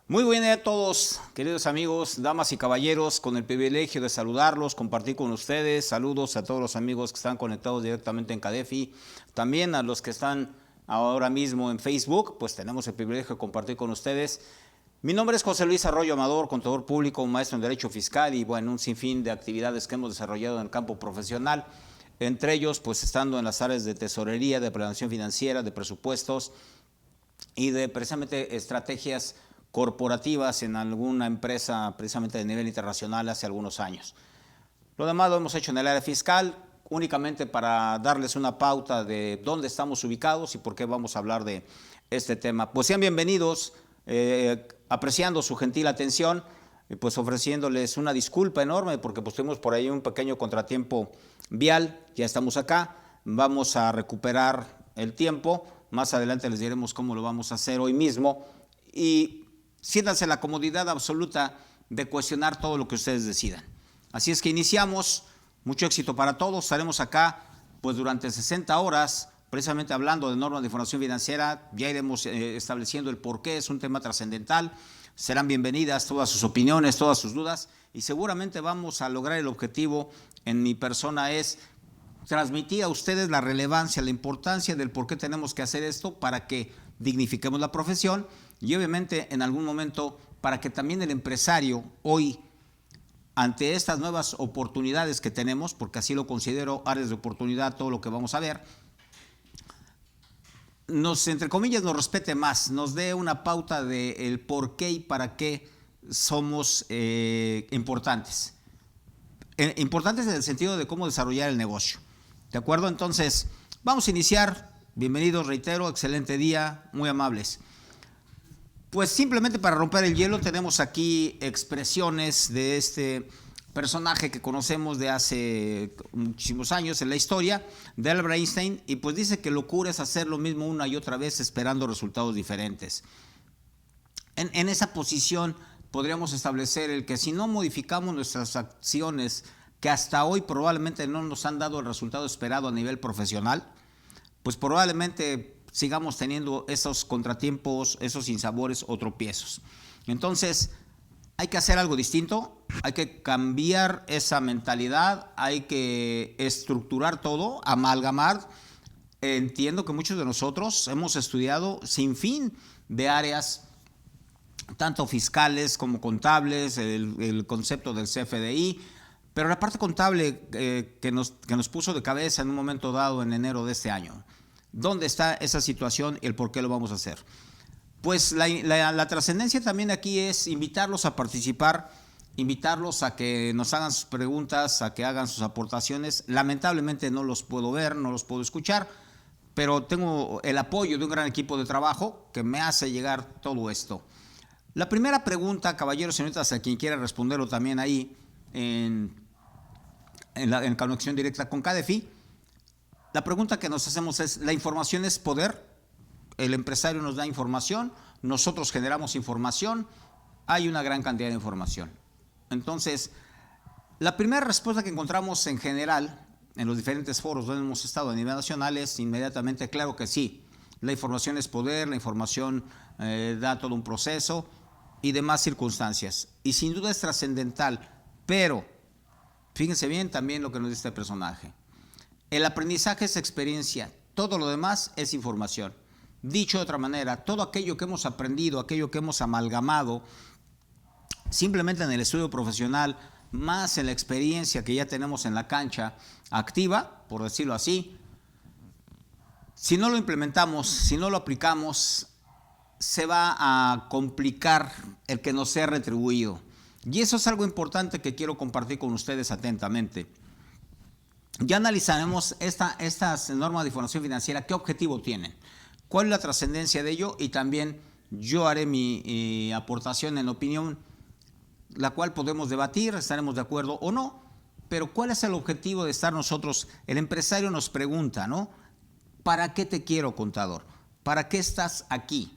Muy bien a todos, queridos amigos, damas y caballeros, con el privilegio de saludarlos, compartir con ustedes. Saludos a todos los amigos que están conectados directamente en Cadefi. También a los que están ahora mismo en Facebook, pues tenemos el privilegio de compartir con ustedes. Mi nombre es José Luis Arroyo Amador, contador público, maestro en Derecho Fiscal y bueno, un sinfín de actividades que hemos desarrollado en el campo profesional. Entre ellos, pues estando en las áreas de tesorería, de planeación financiera, de presupuestos y de precisamente estrategias corporativas en alguna empresa precisamente de nivel internacional hace algunos años. Lo demás lo hemos hecho en el área fiscal, únicamente para darles una pauta de dónde estamos ubicados y por qué vamos a hablar de este tema. Pues sean bienvenidos, apreciando su gentil atención, pues ofreciéndoles una disculpa enorme porque pues tuvimos por ahí un pequeño contratiempo vial. Ya estamos acá, vamos a recuperar el tiempo, más adelante les diremos cómo lo vamos a hacer hoy mismo y siéntanse la comodidad absoluta de cuestionar todo lo que ustedes decidan. Así es que iniciamos, mucho éxito para todos, estaremos acá pues durante 60 horas, precisamente hablando de normas de información financiera, ya iremos estableciendo el por qué, es un tema trascendental, serán bienvenidas todas sus opiniones, todas sus dudas y seguramente vamos a lograr el objetivo en mi persona es transmitir a ustedes la relevancia, la importancia del por qué tenemos que hacer esto para que dignifiquemos la profesión y obviamente en algún momento para que también el empresario hoy, ante estas nuevas oportunidades que tenemos, porque así lo considero áreas de oportunidad, todo lo que vamos a ver, nos, entre comillas, nos respete más, nos dé una pauta del por qué y para qué somos importantes. Importantes en el sentido de cómo desarrollar el negocio. ¿De acuerdo? Entonces, vamos a iniciar. Bienvenidos, reitero, excelente día, muy amables. Pues simplemente para romper el hielo tenemos aquí expresiones de este personaje que conocemos de hace muchísimos años en la historia, de Albert Einstein, y pues dice que locura es hacer lo mismo una y otra vez esperando resultados diferentes. En esa posición podríamos establecer el que si no modificamos nuestras acciones que hasta hoy probablemente no nos han dado el resultado esperado a nivel profesional, pues probablemente sigamos teniendo esos contratiempos, esos sinsabores o tropiezos. Entonces, hay que hacer algo distinto, hay que cambiar esa mentalidad, hay que estructurar todo, amalgamar. Entiendo que muchos de nosotros hemos estudiado sin fin de áreas, tanto fiscales como contables, el concepto del CFDI, pero la parte contable que nos puso de cabeza en un momento dado en enero de este año. ¿Dónde está esa situación y el por qué lo vamos a hacer? Pues la trascendencia también aquí es invitarlos a participar, invitarlos a que nos hagan sus preguntas, a que hagan sus aportaciones. Lamentablemente no los puedo ver, no los puedo escuchar, pero tengo el apoyo de un gran equipo de trabajo que me hace llegar todo esto. La primera pregunta, caballeros y señoritas, a quien quiera responderlo también ahí en conexión directa con Cadefi, la pregunta que nos hacemos es, ¿la información es poder? El empresario nos da información, nosotros generamos información, hay una gran cantidad de información. Entonces, la primera respuesta que encontramos en general en los diferentes foros donde hemos estado a nivel nacional es inmediatamente, claro que sí, la información es poder, la información da todo un proceso y demás circunstancias. Y sin duda es trascendental, pero fíjense bien también lo que nos dice este personaje. El aprendizaje es experiencia, todo lo demás es información. Dicho de otra manera, todo aquello que hemos aprendido, aquello que hemos amalgamado, simplemente en el estudio profesional, más en la experiencia que ya tenemos en la cancha activa, por decirlo así, si no lo implementamos, si no lo aplicamos, se va a complicar el que nos sea retribuido. Y eso es algo importante que quiero compartir con ustedes atentamente. Ya analizaremos estas normas de información financiera, qué objetivo tienen, cuál es la trascendencia de ello y también yo haré mi aportación en opinión, la cual podemos debatir, estaremos de acuerdo o no, pero cuál es el objetivo de estar nosotros. El empresario nos pregunta, ¿no? ¿Para qué te quiero, contador? ¿Para qué estás aquí?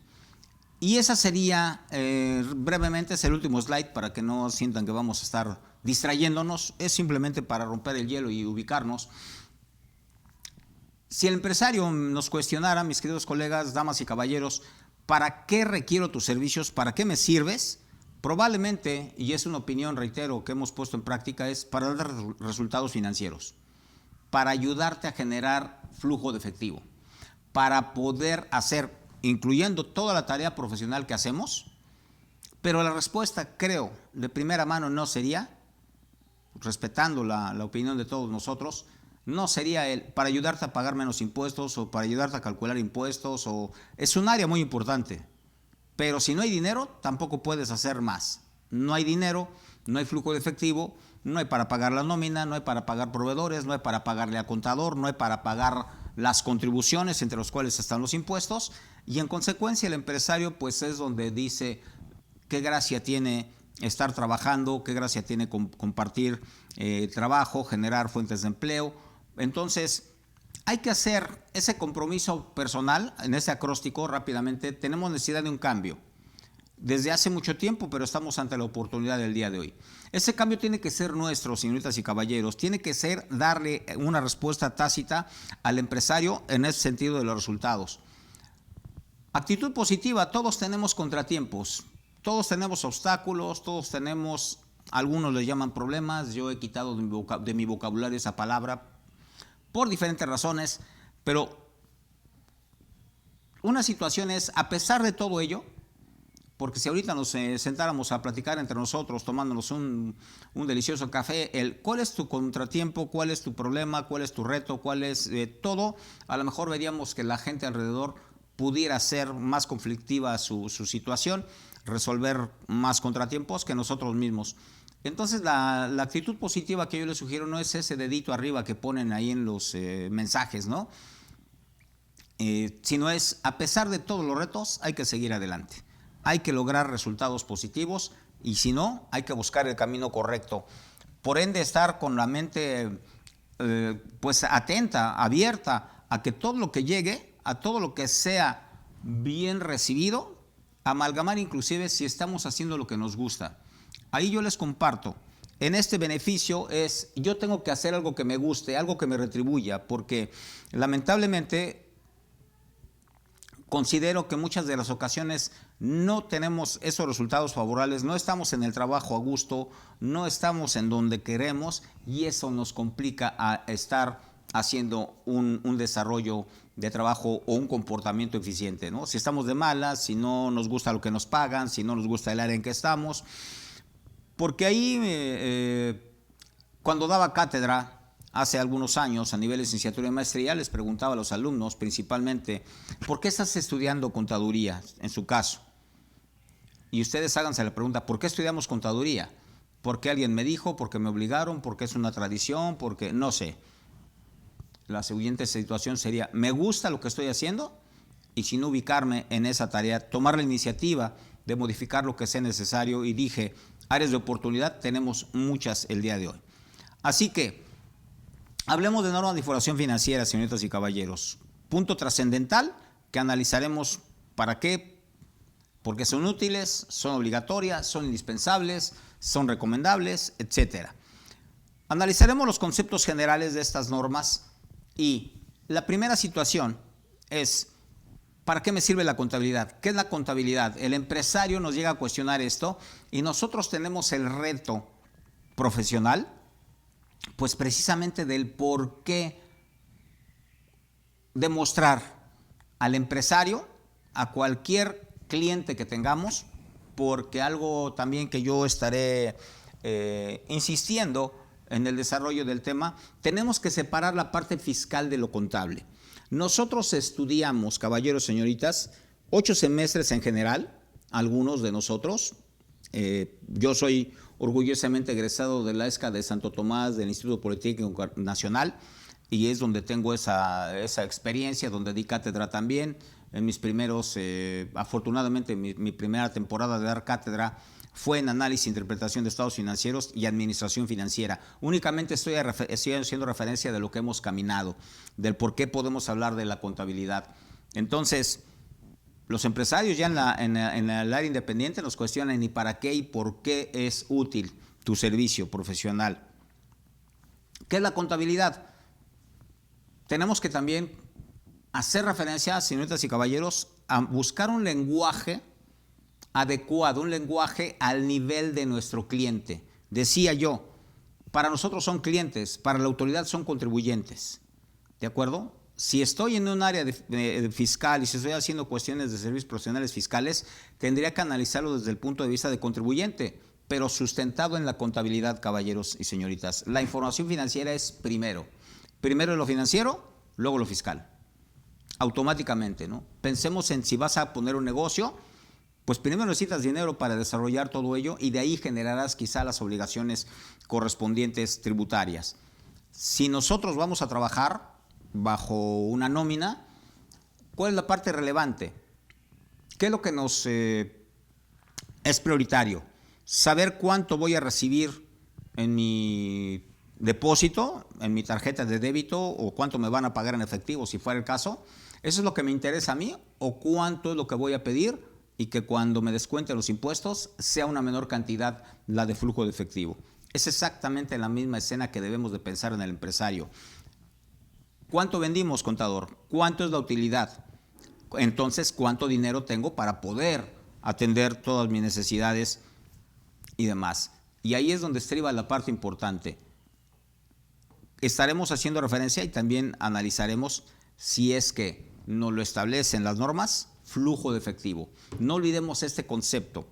Y esa sería, brevemente, es el último slide para que no sientan que vamos a estar distrayéndonos, es simplemente para romper el hielo y ubicarnos. Si el empresario nos cuestionara, mis queridos colegas, damas y caballeros, ¿para qué requiero tus servicios? ¿Para qué me sirves? Probablemente, y es una opinión, reitero, que hemos puesto en práctica, es para dar resultados financieros, para ayudarte a generar flujo de efectivo, para poder hacer, incluyendo toda la tarea profesional que hacemos. Pero la respuesta, creo, de primera mano no sería, respetando la opinión de todos nosotros, no sería para ayudarte a pagar menos impuestos o para ayudarte a calcular impuestos. Es un área muy importante, pero si no hay dinero, tampoco puedes hacer más. No hay dinero, no hay flujo de efectivo, no hay para pagar la nómina, no hay para pagar proveedores, no hay para pagarle al contador, no hay para pagar las contribuciones entre los cuales están los impuestos, y en consecuencia el empresario pues es donde dice qué gracia tiene estar trabajando, qué gracia tiene compartir trabajo, generar fuentes de empleo. Entonces hay que hacer ese compromiso personal. En ese acróstico rápidamente tenemos necesidad de un cambio desde hace mucho tiempo, pero estamos ante la oportunidad del día de hoy. Ese cambio tiene que ser nuestro, señoritas y caballeros, tiene que ser darle una respuesta tácita al empresario en ese sentido de los resultados. Actitud positiva, todos tenemos contratiempos, todos tenemos obstáculos, todos tenemos, algunos les llaman problemas, yo he quitado de mi vocabulario esa palabra por diferentes razones, pero una situación es, a pesar de todo ello, porque si ahorita nos sentáramos a platicar entre nosotros tomándonos un delicioso café, ¿cuál es tu contratiempo? ¿Cuál es tu problema? ¿Cuál es tu reto? ¿Cuál es todo? A lo mejor veríamos que la gente alrededor pudiera ser más conflictiva su situación, resolver más contratiempos que nosotros mismos. Entonces la actitud positiva que yo les sugiero no es ese dedito arriba que ponen ahí en los mensajes, ¿no? Sino es, a pesar de todos los retos, hay que seguir adelante. Hay que lograr resultados positivos y si no, hay que buscar el camino correcto. Por ende, estar con la mente pues atenta, abierta a que todo lo que llegue, a todo lo que sea bien recibido, amalgamar inclusive si estamos haciendo lo que nos gusta. Ahí yo les comparto, en este beneficio es, yo tengo que hacer algo que me guste, algo que me retribuya, porque lamentablemente considero que muchas de las ocasiones no tenemos esos resultados favorables, no estamos en el trabajo a gusto, no estamos en donde queremos y eso nos complica a estar haciendo un desarrollo de trabajo o un comportamiento eficiente, ¿no? Si estamos de malas, si no nos gusta lo que nos pagan, si no nos gusta el área en que estamos. Porque ahí, cuando daba cátedra, hace algunos años, a nivel de licenciatura y maestría, les preguntaba a los alumnos principalmente, ¿por qué estás estudiando contaduría, en su caso? Y ustedes háganse la pregunta, ¿por qué estudiamos contaduría? ¿Porque alguien me dijo? ¿Porque me obligaron? ¿Porque es una tradición? ¿Porque no sé? La siguiente situación sería, ¿me gusta lo que estoy haciendo? Y sin ubicarme en esa tarea, tomar la iniciativa de modificar lo que sea necesario y dije, áreas de oportunidad tenemos muchas el día de hoy. Así que, hablemos de normas de información financiera, señoritas y caballeros. Punto trascendental que analizaremos para qué, porque son útiles, son obligatorias, son indispensables, son recomendables, etc. Analizaremos los conceptos generales de estas normas y la primera situación es, ¿para qué me sirve la contabilidad? ¿Qué es la contabilidad? El empresario nos llega a cuestionar esto y nosotros tenemos el reto profesional, pues precisamente del por qué demostrar al empresario, a cualquier cliente que tengamos, porque algo también que yo estaré insistiendo en el desarrollo del tema, tenemos que separar la parte fiscal de lo contable. Nosotros estudiamos, caballeros, señoritas, 8 semestres en general, algunos de nosotros. Yo soy orgullosamente egresado de la ESCA de Santo Tomás, del Instituto Politécnico Nacional, y es donde tengo esa experiencia, donde di cátedra también. En mis primeros, afortunadamente, mi primera temporada de dar cátedra fue en análisis e interpretación de estados financieros y administración financiera. Únicamente estoy haciendo referencia de lo que hemos caminado, del por qué podemos hablar de la contabilidad. Entonces, los empresarios ya en el área independiente nos cuestionan ni para qué y por qué es útil tu servicio profesional. ¿Qué es la contabilidad? Tenemos que también hacer referencia, señoritas y caballeros, a buscar un lenguaje adecuado, un lenguaje al nivel de nuestro cliente. Decía yo, para nosotros son clientes, para la autoridad son contribuyentes, ¿de acuerdo? Si estoy en un área fiscal y si estoy haciendo cuestiones de servicios profesionales fiscales, tendría que analizarlo desde el punto de vista de contribuyente, pero sustentado en la contabilidad, caballeros y señoritas. La información financiera es primero. Primero lo financiero, luego lo fiscal. Automáticamente, ¿no? Pensemos en si vas a poner un negocio, pues primero necesitas dinero para desarrollar todo ello y de ahí generarás quizá las obligaciones correspondientes tributarias. Si nosotros vamos a trabajar bajo una nómina, ¿cuál es la parte relevante? ¿Qué es lo que nos es prioritario? Saber cuánto voy a recibir en mi depósito, en mi tarjeta de débito, o cuánto me van a pagar en efectivo si fuera el caso. ¿Eso es lo que me interesa a mí? ¿O cuánto es lo que voy a pedir y que cuando me descuenten los impuestos sea una menor cantidad la de flujo de efectivo? Es exactamente la misma escena que debemos de pensar en el empresario. ¿Cuánto vendimos, contador? ¿Cuánto es la utilidad? Entonces, ¿cuánto dinero tengo para poder atender todas mis necesidades y demás? Y ahí es donde estriba la parte importante. Estaremos haciendo referencia y también analizaremos si es que nos lo establecen las normas, flujo de efectivo. No olvidemos este concepto.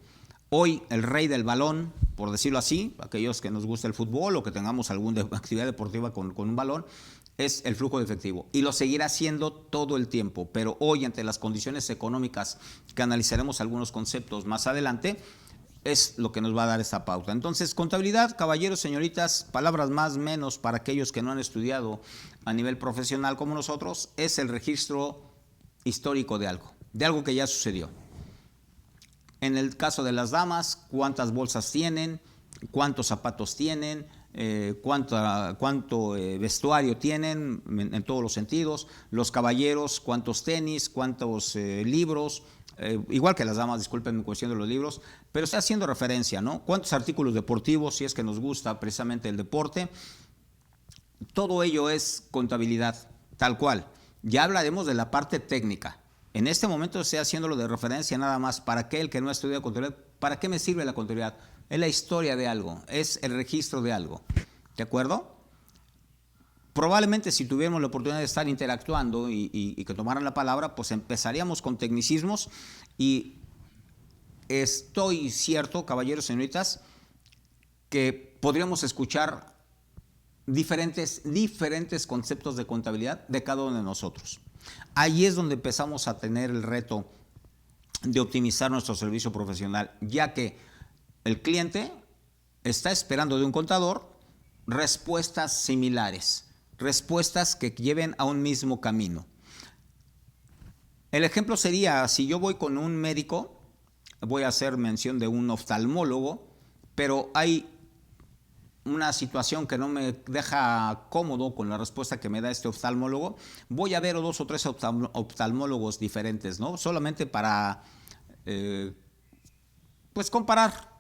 Hoy el rey del balón, por decirlo así, aquellos que nos gusta el fútbol o que tengamos alguna actividad deportiva con un balón, es el flujo de efectivo y lo seguirá siendo todo el tiempo, pero hoy ante las condiciones económicas que analizaremos algunos conceptos más adelante, es lo que nos va a dar esta pauta. Entonces, contabilidad, caballeros, señoritas, palabras más menos para aquellos que no han estudiado a nivel profesional como nosotros, es el registro histórico de algo que ya sucedió. En el caso de las damas, cuántas bolsas tienen, cuántos zapatos tienen, cuánto vestuario tienen en todos los sentidos, los caballeros, cuántos tenis, cuántos libros, igual que las damas, disculpen en cuestión de los libros, pero está haciendo referencia, ¿no? Cuántos artículos deportivos, si es que nos gusta precisamente el deporte. Todo ello es contabilidad, tal cual. Ya hablaremos de la parte técnica. En este momento estoy haciéndolo de referencia nada más para aquel que no ha estudiado contabilidad. ¿Para qué me sirve la contabilidad? Es la historia de algo, es el registro de algo. ¿De acuerdo? Probablemente si tuviéramos la oportunidad de estar interactuando y que tomaran la palabra, pues empezaríamos con tecnicismos y estoy cierto, caballeros y señoritas, que podríamos escuchar diferentes conceptos de contabilidad de cada uno de nosotros. Ahí es donde empezamos a tener el reto de optimizar nuestro servicio profesional, ya que el cliente está esperando de un contador respuestas similares, respuestas que lleven a un mismo camino. El ejemplo sería, si yo voy con un médico, voy a hacer mención de un oftalmólogo, pero hay una situación que no me deja cómodo con la respuesta que me da este oftalmólogo, voy a ver dos o tres oftalmólogos diferentes, ¿no? Solamente para pues comparar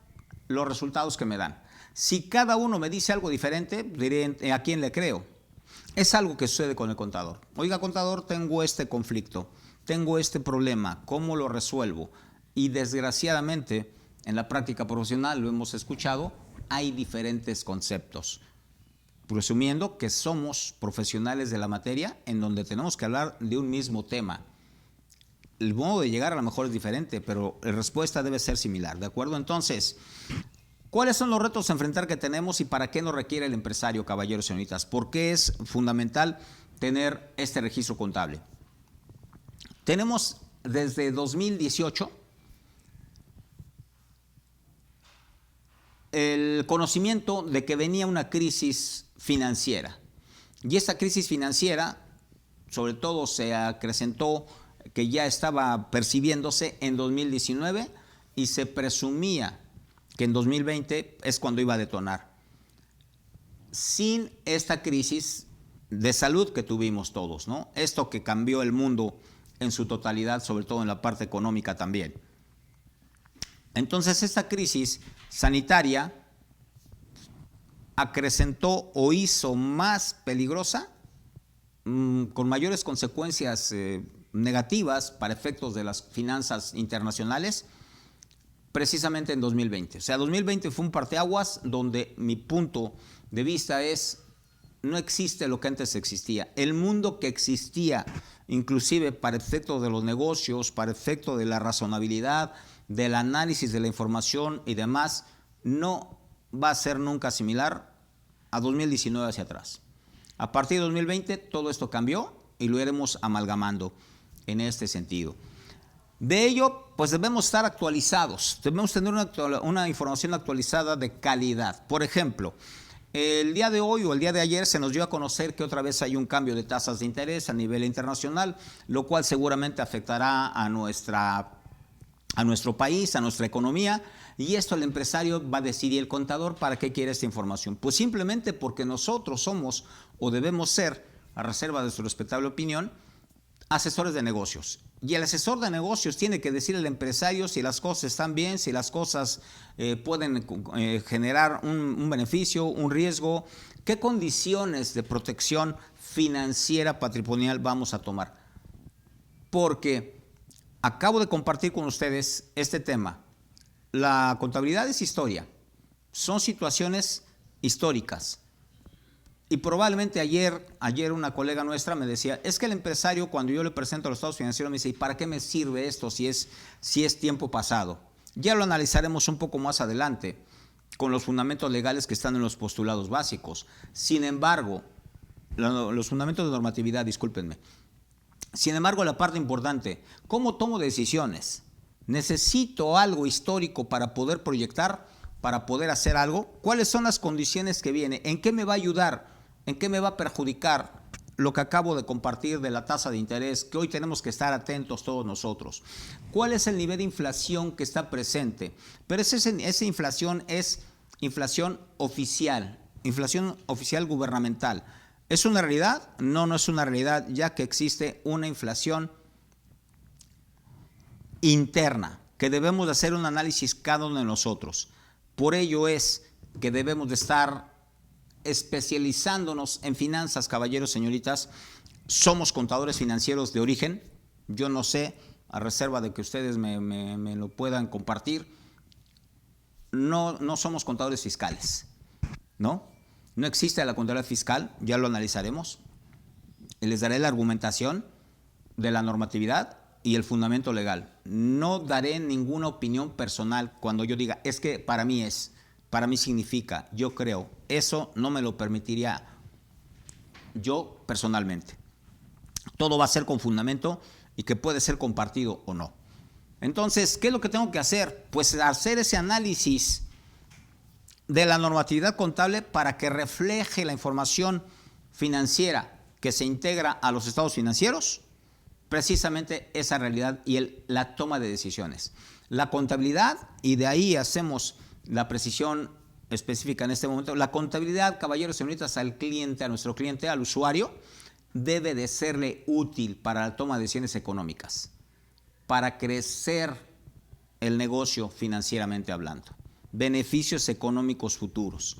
los resultados que me dan. Si cada uno me dice algo diferente, diré a quién le creo. Es algo que sucede con el contador. Oiga, contador, tengo este conflicto, tengo este problema, ¿cómo lo resuelvo? Y desgraciadamente, en la práctica profesional, lo hemos escuchado, hay diferentes conceptos. Presumiendo que somos profesionales de la materia en donde tenemos que hablar de un mismo tema. El modo de llegar a lo mejor es diferente, pero la respuesta debe ser similar, ¿de acuerdo? Entonces, ¿cuáles son los retos a enfrentar que tenemos y para qué nos requiere el empresario, caballeros y señoritas? ¿Por qué es fundamental tener este registro contable? Tenemos desde 2018 el conocimiento de que venía una crisis financiera. Y esta crisis financiera, sobre todo, se acrecentó, que ya estaba percibiéndose en 2019 y se presumía que en 2020 es cuando iba a detonar. Sin esta crisis de salud que tuvimos todos, ¿no? Esto que cambió el mundo en su totalidad, sobre todo en la parte económica también. Entonces, esta crisis sanitaria acrecentó o hizo más peligrosa, con mayores consecuencias negativas para efectos de las finanzas internacionales precisamente en 2020. O sea, 2020 fue un parteaguas donde mi punto de vista es, no existe lo que antes existía. El mundo que existía, inclusive para efectos de los negocios, para efectos de la razonabilidad, del análisis de la información y demás, no va a ser nunca similar a 2019 hacia atrás. A partir de 2020 todo esto cambió y lo iremos amalgamando en este sentido. De ello, pues debemos estar actualizados, debemos tener una información actualizada de calidad. Por ejemplo, el día de hoy o el día de ayer se nos dio a conocer que otra vez hay un cambio de tasas de interés a nivel internacional, lo cual seguramente afectará a nuestro país, a nuestra economía, y esto el empresario va a decir, ¿y el contador para qué quiere esta información? Pues simplemente porque nosotros somos o debemos ser, a reserva de su respetable opinión, asesores de negocios. Y el asesor de negocios tiene que decir al empresario si las cosas están bien, si las cosas pueden generar un beneficio, un riesgo, qué condiciones de protección financiera patrimonial vamos a tomar. Porque acabo de compartir con ustedes este tema. La contabilidad es historia, son situaciones históricas. Y probablemente ayer una colega nuestra me decía, es que el empresario cuando yo le presento a los estados financieros me dice, ¿y para qué me sirve esto si es tiempo pasado? Ya lo analizaremos un poco más adelante con los fundamentos legales que están en los postulados básicos. Sin embargo, los fundamentos de normatividad, discúlpenme. Sin embargo, la parte importante, ¿cómo tomo decisiones? ¿Necesito algo histórico para poder proyectar, para poder hacer algo? ¿Cuáles son las condiciones que vienen? ¿En qué me va a ayudar? ¿En qué me va a perjudicar lo que acabo de compartir de la tasa de interés, que hoy tenemos que estar atentos todos nosotros? ¿Cuál es el nivel de inflación que está presente? Pero esa inflación es inflación oficial gubernamental. ¿Es una realidad? No, no es una realidad, ya que existe una inflación interna, que debemos de hacer un análisis cada uno de nosotros. Por ello es que debemos de estar especializándonos en finanzas, caballeros, señoritas. Somos contadores financieros de origen. Yo no sé, a reserva de que ustedes me lo puedan compartir, no somos contadores fiscales, ¿no? No existe la contabilidad fiscal, ya lo analizaremos. Les daré la argumentación de la normatividad y el fundamento legal. No daré ninguna opinión personal cuando yo diga, es que para mí significa, yo creo. Eso no me lo permitiría yo personalmente. Todo va a ser con fundamento y que puede ser compartido o no. Entonces, ¿qué es lo que tengo que hacer? Pues hacer ese análisis de la normatividad contable para que refleje la información financiera que se integra a los estados financieros, precisamente esa realidad y la toma de decisiones. La contabilidad, y de ahí hacemos la precisión específica en este momento, la contabilidad, caballeros y señoritas, al cliente, a nuestro cliente, al usuario, debe de serle útil para la toma de decisiones económicas, para crecer el negocio financieramente hablando. Beneficios económicos futuros.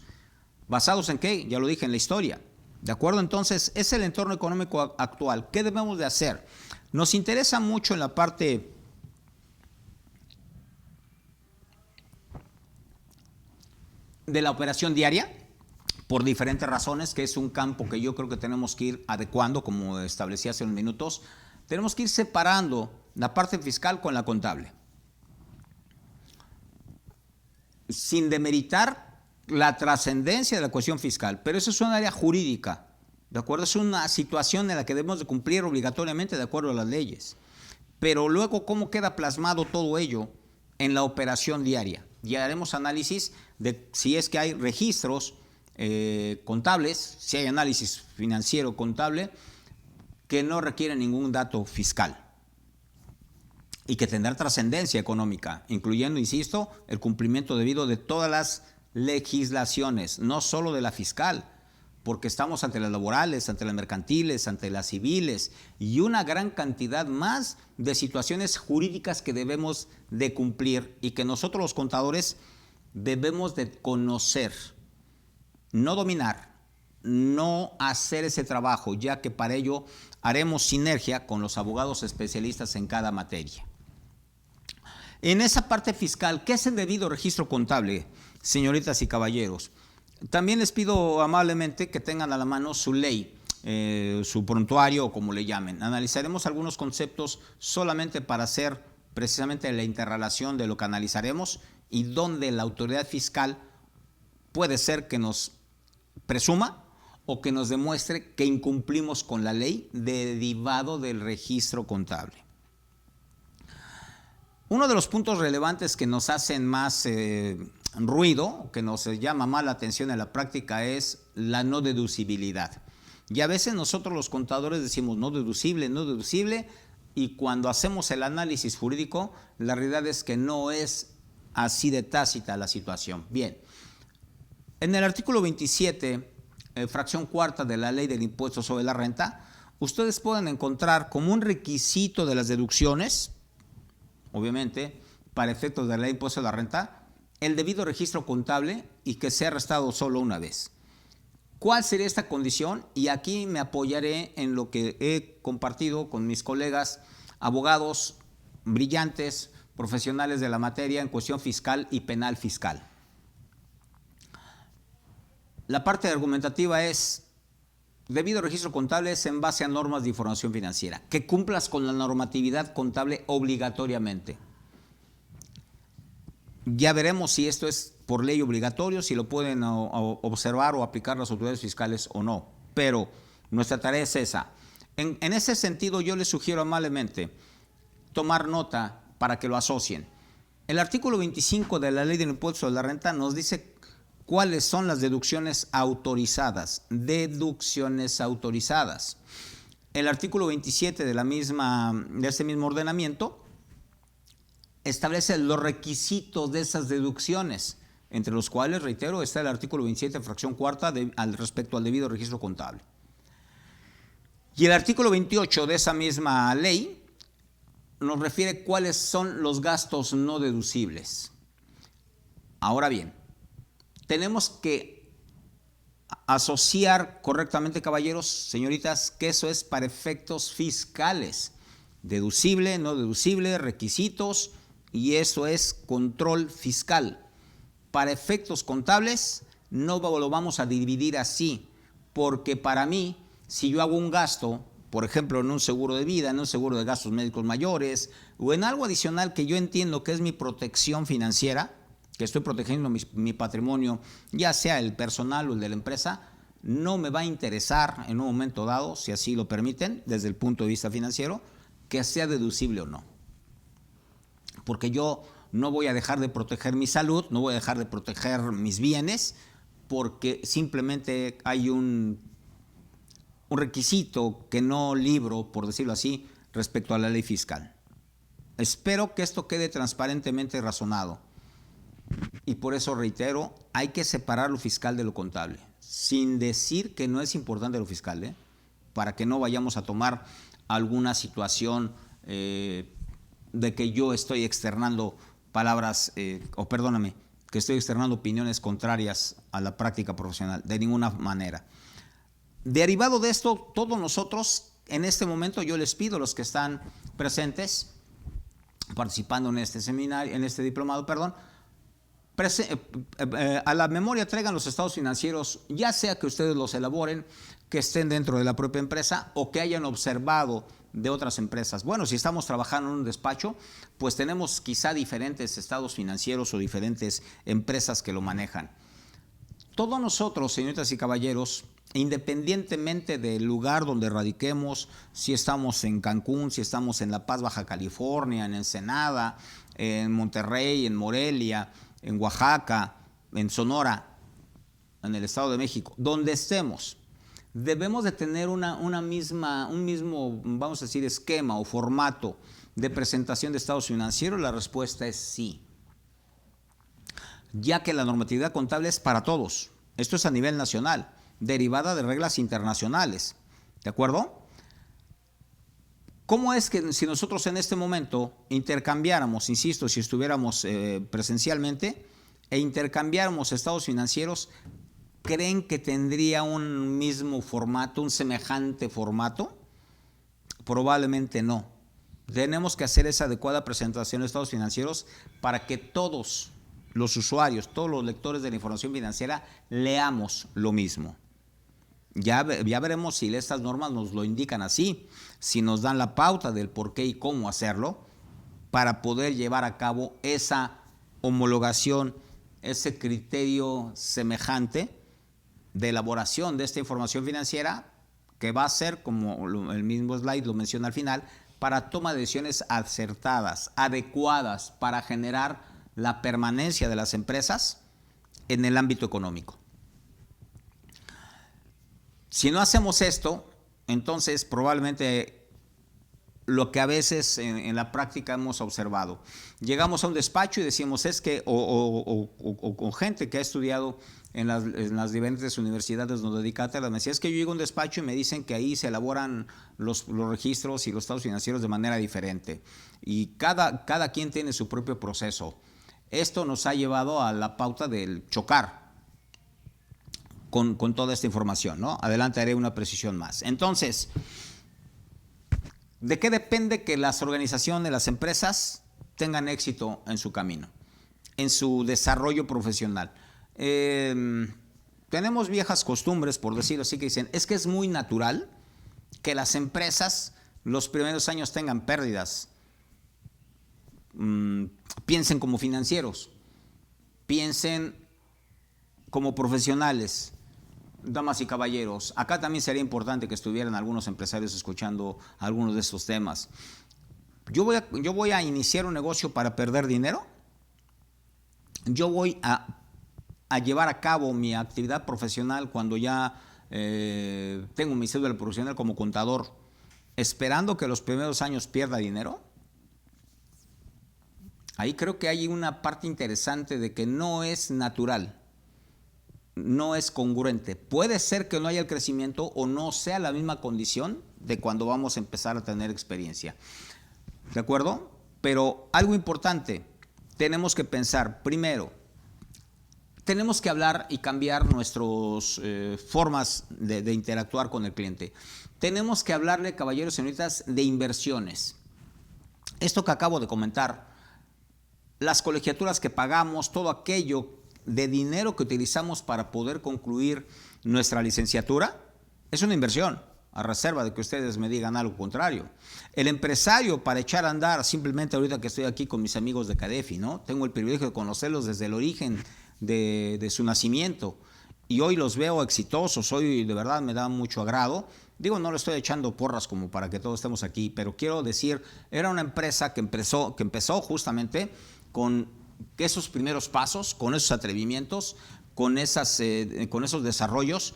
¿Basados en qué? Ya lo dije, en la historia. ¿De acuerdo? Entonces, es el entorno económico actual. ¿Qué debemos de hacer? Nos interesa mucho en la parte de la operación diaria, por diferentes razones, que es un campo que yo creo que tenemos que ir adecuando, como establecí hace unos minutos. Tenemos que ir separando la parte fiscal con la contable, sin demeritar la trascendencia de la cuestión fiscal, pero eso es un área jurídica, ¿de acuerdo? Es una situación en la que debemos de cumplir obligatoriamente de acuerdo a las leyes. Pero luego, ¿cómo queda plasmado todo ello en la operación diaria? Y haremos análisis de si es que hay registros contables, si hay análisis financiero contable que no requieren ningún dato fiscal y que tendrá trascendencia económica, incluyendo, insisto, el cumplimiento debido de todas las legislaciones, no solo de la fiscal, porque estamos ante las laborales, ante las mercantiles, ante las civiles y una gran cantidad más de situaciones jurídicas que debemos de cumplir y que nosotros los contadores debemos de conocer, no dominar, no hacer ese trabajo, ya que para ello haremos sinergia con los abogados especialistas en cada materia. En esa parte fiscal, ¿qué es el debido registro contable, señoritas y caballeros? También les pido amablemente que tengan a la mano su ley, su prontuario o como le llamen. Analizaremos algunos conceptos solamente para hacer precisamente la interrelación de lo que analizaremos y donde la autoridad fiscal puede ser que nos presuma o que nos demuestre que incumplimos con la ley derivado del registro contable. Uno de los puntos relevantes que nos hacen más ruido, que nos llama más la atención en la práctica, es la no deducibilidad. Y a veces nosotros los contadores decimos no deducible, y cuando hacemos el análisis jurídico, la realidad es que no es así de tácita la situación. Bien, en el artículo 27, fracción cuarta de la Ley del Impuesto sobre la Renta, ustedes pueden encontrar como un requisito de las deducciones, obviamente, para efectos de la Ley del Impuesto sobre la Renta, el debido registro contable y que sea restado solo una vez. ¿Cuál sería esta condición? Y aquí me apoyaré en lo que he compartido con mis colegas abogados brillantes, profesionales de la materia en cuestión fiscal y penal fiscal. La parte argumentativa es, debido registro contable es en base a normas de información financiera, que cumplas con la normatividad contable obligatoriamente. Ya veremos si esto es por ley obligatorio, si lo pueden observar o aplicar las autoridades fiscales o no, pero nuestra tarea es esa. En ese sentido, yo les sugiero amablemente tomar nota para que lo asocien. El artículo 25 de la Ley del Impuesto sobre la Renta nos dice cuáles son las deducciones autorizadas. Deducciones autorizadas. El artículo 27 de este mismo ordenamiento establece los requisitos de esas deducciones, entre los cuales, reitero, está el artículo 27, fracción cuarta, respecto al debido registro contable. Y el artículo 28 de esa misma ley nos refiere cuáles son los gastos no deducibles. Ahora bien, tenemos que asociar correctamente, caballeros, señoritas, que eso es para efectos fiscales. Deducible, no deducible, requisitos, y eso es control fiscal. Para efectos contables no lo vamos a dividir así, porque para mí, si yo hago un gasto, por ejemplo, en un seguro de vida, en un seguro de gastos médicos mayores, o en algo adicional que yo entiendo que es mi protección financiera, que estoy protegiendo mi patrimonio, ya sea el personal o el de la empresa, no me va a interesar en un momento dado, si así lo permiten, desde el punto de vista financiero, que sea deducible o no. Porque yo no voy a dejar de proteger mi salud, no voy a dejar de proteger mis bienes, porque simplemente hay un requisito que no libro, por decirlo así, respecto a la ley fiscal. Espero que esto quede transparentemente razonado. Y por eso reitero, hay que separar lo fiscal de lo contable, sin decir que no es importante lo fiscal, para que no vayamos a tomar alguna situación de que yo estoy externando palabras, que estoy externando opiniones contrarias a la práctica profesional, de ninguna manera. Derivado de esto, todos nosotros, en este momento, yo les pido a los que están presentes, participando en este seminario, en este diplomado, a la memoria traigan los estados financieros, ya sea que ustedes los elaboren, que estén dentro de la propia empresa o que hayan observado de otras empresas. Bueno, si estamos trabajando en un despacho, pues tenemos quizá diferentes estados financieros o diferentes empresas que lo manejan. Todos nosotros, señoritas y caballeros, independientemente del lugar donde radiquemos, si estamos en Cancún, si estamos en La Paz, Baja California, en Ensenada, en Monterrey, en Morelia, en Oaxaca, en Sonora, en el Estado de México, donde estemos, debemos de tener un mismo, vamos a decir, esquema o formato de presentación de estados financieros. La respuesta es sí, ya que la normatividad contable es para todos. Esto es a nivel nacional, derivada de reglas internacionales, ¿de acuerdo? ¿Cómo es que si nosotros en este momento intercambiáramos, insisto, si estuviéramos presencialmente e intercambiáramos estados financieros, creen que tendría un mismo formato, un semejante formato? Probablemente no. Tenemos que hacer esa adecuada presentación de estados financieros para que todos los usuarios, todos los lectores de la información financiera leamos lo mismo. Ya veremos si estas normas nos lo indican así, si nos dan la pauta del por qué y cómo hacerlo para poder llevar a cabo esa homologación, ese criterio semejante de elaboración de esta información financiera que va a ser, como el mismo slide lo menciona al final, para toma de decisiones acertadas, adecuadas para generar la permanencia de las empresas en el ámbito económico. Si no hacemos esto, entonces probablemente lo que a veces en la práctica hemos observado, llegamos a un despacho y decimos es que, o con gente que ha estudiado en las diferentes universidades donde dedica cátedras, me decía es que yo llego a un despacho y me dicen que ahí se elaboran los registros y los estados financieros de manera diferente y cada quien tiene su propio proceso. Esto nos ha llevado a la pauta del chocar con toda esta información, ¿no? Adelante haré una precisión más. Entonces, ¿de qué depende que las organizaciones, las empresas tengan éxito en su camino, en su desarrollo profesional? Tenemos viejas costumbres, por decirlo así, que dicen, es que es muy natural que las empresas los primeros años tengan pérdidas. Piensen como financieros, piensen como profesionales. Damas y caballeros, acá también sería importante que estuvieran algunos empresarios escuchando algunos de estos temas. Yo voy a iniciar un negocio para perder dinero. Yo voy a llevar a cabo mi actividad profesional cuando ya tengo mi cédula profesional como contador, esperando que los primeros años pierda dinero. Ahí creo que hay una parte interesante de que no es natural. No es congruente. Puede ser que no haya el crecimiento o no sea la misma condición de cuando vamos a empezar a tener experiencia. ¿De acuerdo? Pero algo importante, tenemos que pensar, primero, tenemos que hablar y cambiar nuestras formas de interactuar con el cliente. Tenemos que hablarle, caballeros y señoritas, de inversiones. Esto que acabo de comentar, las colegiaturas que pagamos, todo aquello de dinero que utilizamos para poder concluir nuestra licenciatura, es una inversión, a reserva de que ustedes me digan algo contrario. El empresario para echar a andar, simplemente ahorita que estoy aquí con mis amigos de CADEFI, ¿no? Tengo el privilegio de conocerlos desde el origen de su nacimiento y hoy los veo exitosos, hoy de verdad me da mucho agrado. Digo, no le estoy echando porras como para que todos estemos aquí, pero quiero decir, era una empresa que empezó justamente con esos primeros pasos, con esos atrevimientos, con esos desarrollos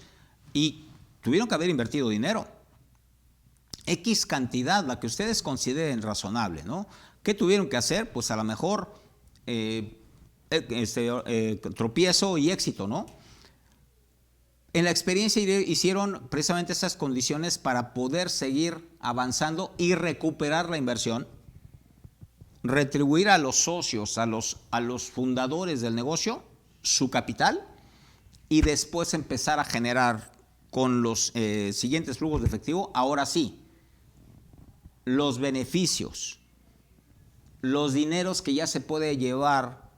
y tuvieron que haber invertido dinero. X cantidad, la que ustedes consideren razonable, ¿no? ¿Qué tuvieron que hacer? Pues a lo mejor tropiezo y éxito, ¿no? En la experiencia hicieron precisamente esas condiciones para poder seguir avanzando y recuperar la inversión, retribuir a los socios, a los fundadores del negocio, su capital y después empezar a generar con los siguientes flujos de efectivo, ahora sí, los beneficios, los dineros que ya se puede llevar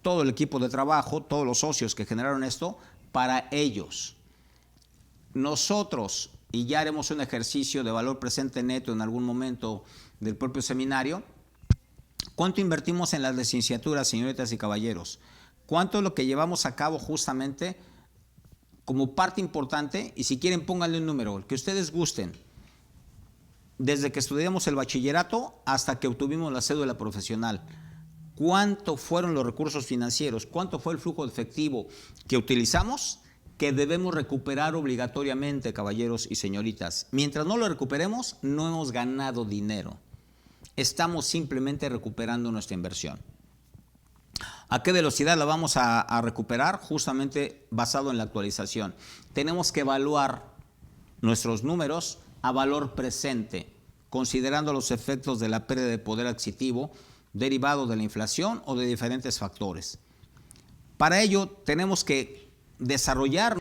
todo el equipo de trabajo, todos los socios que generaron esto, para ellos. Nosotros, y ya haremos un ejercicio de valor presente neto en algún momento del propio seminario, ¿cuánto invertimos en las licenciaturas, señoritas y caballeros? ¿Cuánto es lo que llevamos a cabo justamente como parte importante? Y si quieren, pónganle un número, el que ustedes gusten. Desde que estudiamos el bachillerato hasta que obtuvimos la cédula profesional. ¿Cuánto fueron los recursos financieros? ¿Cuánto fue el flujo de efectivo que utilizamos? Que debemos recuperar obligatoriamente, caballeros y señoritas. Mientras no lo recuperemos, no hemos ganado dinero. Estamos simplemente recuperando nuestra inversión. ¿A qué velocidad la vamos a recuperar? Justamente basado en la actualización. Tenemos que evaluar nuestros números a valor presente, considerando los efectos de la pérdida de poder adquisitivo derivado de la inflación o de diferentes factores. Para ello, tenemos que desarrollar